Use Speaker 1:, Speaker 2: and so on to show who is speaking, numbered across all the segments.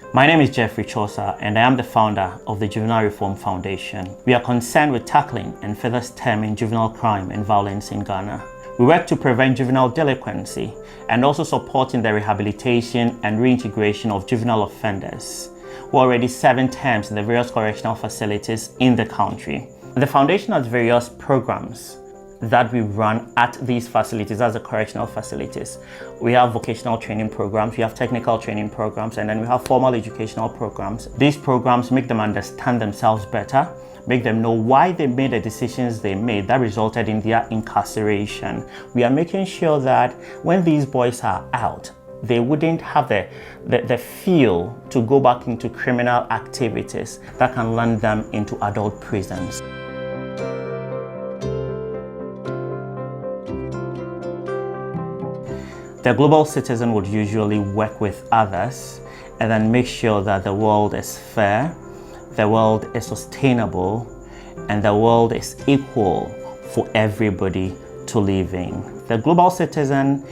Speaker 1: My name is Geoffrey Chaucer, and I am the founder of the Juvenile Reform Foundation. We are concerned with tackling and further stemming juvenile crime and violence in Ghana. We work to prevent juvenile delinquency and also supporting the rehabilitation and reintegration of juvenile offenders who are already serving terms in the various correctional facilities in the country. The foundation has various programs that we run at these facilities, as the correctional facilities. We have vocational training programs, we have technical training programs, and then we have formal educational programs. These programs make them understand themselves better, make them know why they made the decisions they made that resulted in their incarceration. We are making sure that when these boys are out, they wouldn't have the feel to go back into criminal activities that can land them into adult prisons. The global citizen would usually work with others and then make sure that the world is fair, the world is sustainable, and the world is equal for everybody to live in. The global citizen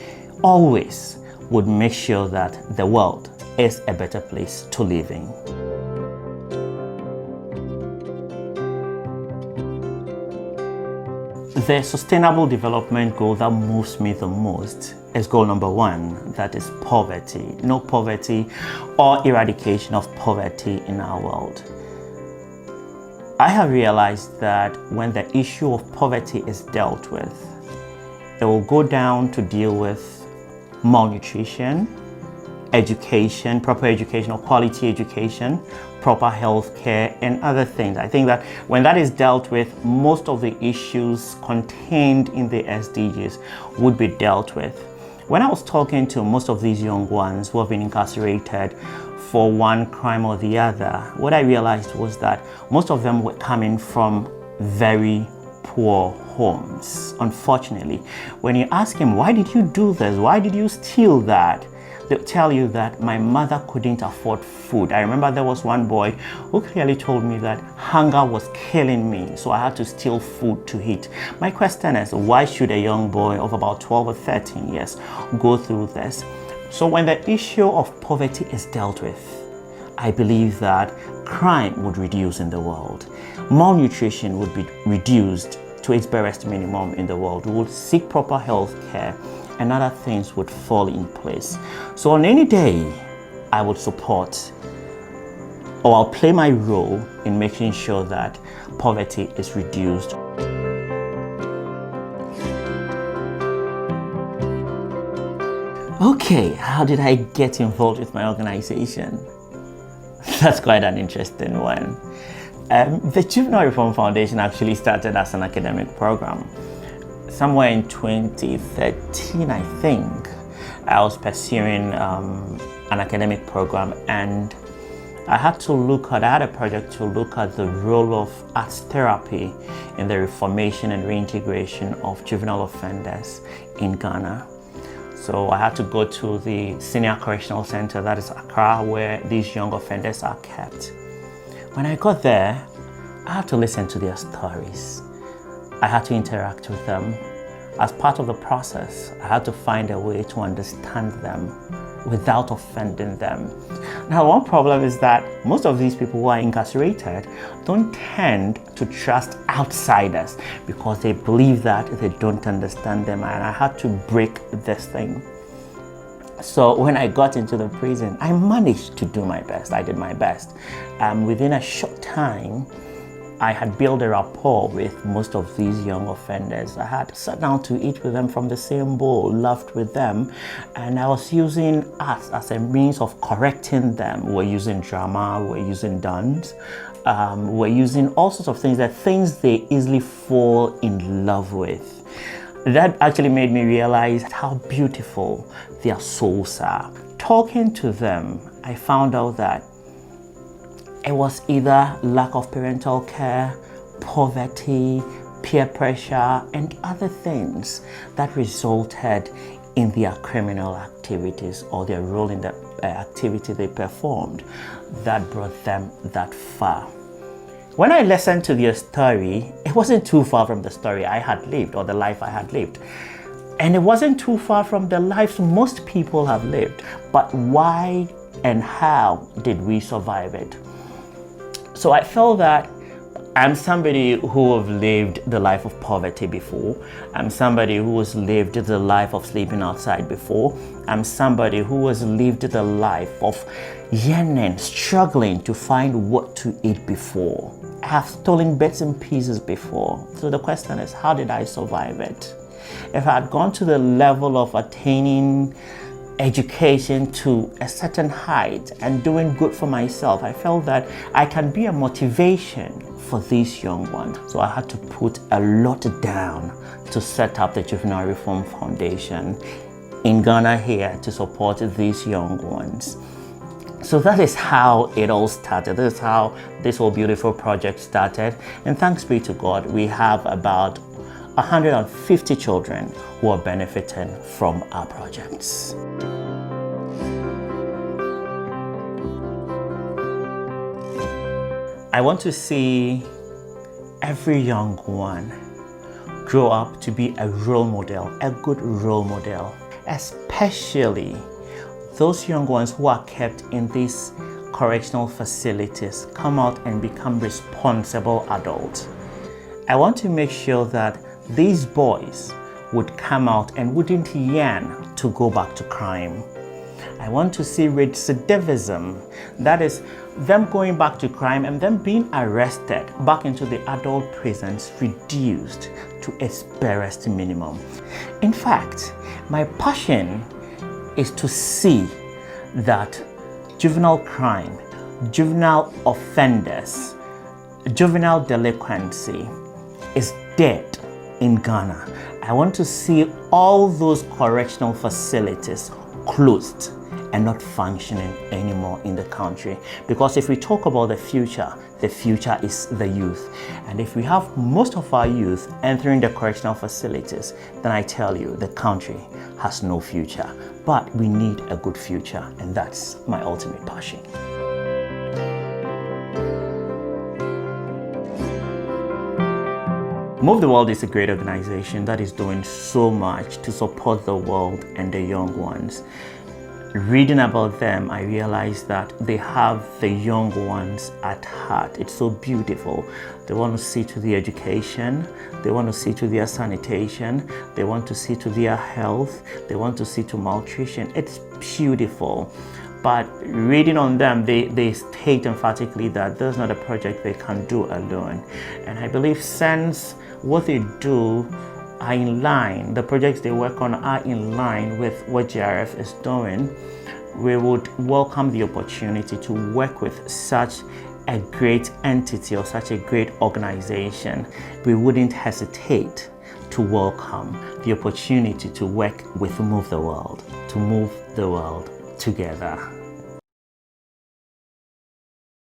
Speaker 1: always would make sure that the world is a better place to live in. The sustainable development goal that moves me the most is goal number 1, that is poverty. No poverty or eradication of poverty in our world. I have realized that when the issue of poverty is dealt with, it will go down to deal with malnutrition, education, proper education or quality education, proper health care, and other things. I think that when that is dealt with, most of the issues contained in the SDGs would be dealt with. When I was talking to most of these young ones who have been incarcerated for one crime or the other, what I realized was that most of them were coming from very poor homes. Unfortunately, when you ask him, why did you do this? Why did you steal that? They'll tell you that my mother couldn't afford food. I remember there was one boy who clearly told me that hunger was killing me, so I had to steal food to eat. My question is, why should a young boy of about 12 or 13 years go through this? So when the issue of poverty is dealt with, I believe that crime would reduce in the world. Malnutrition would be reduced to its barest minimum in the world. We would seek proper health care, and other things would fall in place. So on any day, I would support, or I'll play my role in making sure that poverty is reduced. Okay, how did I get involved with my organization? That's quite an interesting one. The Juvenile Reform Foundation actually started as an academic program. Somewhere in 2013, I think, I was pursuing an academic program, and I had a project to look at the role of arts therapy in the reformation and reintegration of juvenile offenders in Ghana. So I had to go to the Senior Correctional Center, that is Accra, where these young offenders are kept. When I got there, I had to listen to their stories. I had to interact with them. As part of the process, I had to find a way to understand them without offending them. Now, one problem is that most of these people who are incarcerated don't tend to trust outsiders because they believe that they don't understand them, and I had to break this thing. So when I got into the prison, I managed to do my best. I did my best. Within a short time, I had built a rapport with most of these young offenders. I had sat down to eat with them from the same bowl, laughed with them, and I was using art as a means of correcting them. We're using drama, we're using dance, we're using all sorts of things, that things they easily fall in love with. That actually made me realize how beautiful their souls are. Talking to them, I found out that it was either lack of parental care, poverty, peer pressure, and other things that resulted in their criminal activities or their role in the activity they performed that brought them that far. When I listened to their story, it wasn't too far from the story I had lived or the life I had lived. And it wasn't too far from the lives most people have lived. But why and how did we survive it? So I felt that I'm somebody who have lived the life of poverty before. I'm somebody who has lived the life of sleeping outside before. I'm somebody who has lived the life of yearning, struggling to find what to eat before. I have stolen bits and pieces before. So the question is, how did I survive it? If I had gone to the level of attaining education to a certain height and doing good for myself, I felt that I can be a motivation for these young ones. So I had to put a lot down to set up the Juvenile Reform Foundation in Ghana here to support these young ones. So that is how it all started. This is how this whole beautiful project started. And thanks be to God, we have about 150 children who are benefiting from our projects. I want to see every young one grow up to be a role model, a good role model, especially those young ones who are kept in these correctional facilities come out and become responsible adults. I want to make sure that these boys would come out and wouldn't yearn to go back to crime. I want to see recidivism, that is, them going back to crime and them being arrested back into the adult prisons reduced to its barest minimum. In fact, my passion is to see that juvenile crime, juvenile offenders, juvenile delinquency is dead in Ghana. I want to see all those correctional facilities closed and not functioning anymore in the country. Because if we talk about the future is the youth. And if we have most of our youth entering the correctional facilities, then I tell you, the country has no future. But we need a good future, and that's my ultimate passion. Move the World is a great organization that is doing so much to support the world and the young ones. Reading about them, I realized that they have the young ones at heart. It's so beautiful. They want to see to their education, they want to see to their sanitation, they want to see to their health, they want to see to malnutrition. It's beautiful. But reading on them, they state emphatically that there's not a project they can do alone. And I believe since what they do are in line, the projects they work on are in line with what GRF is doing, we would welcome the opportunity to work with such a great entity or such a great organization. We wouldn't hesitate to welcome the opportunity to work with Move the World, to move the world together.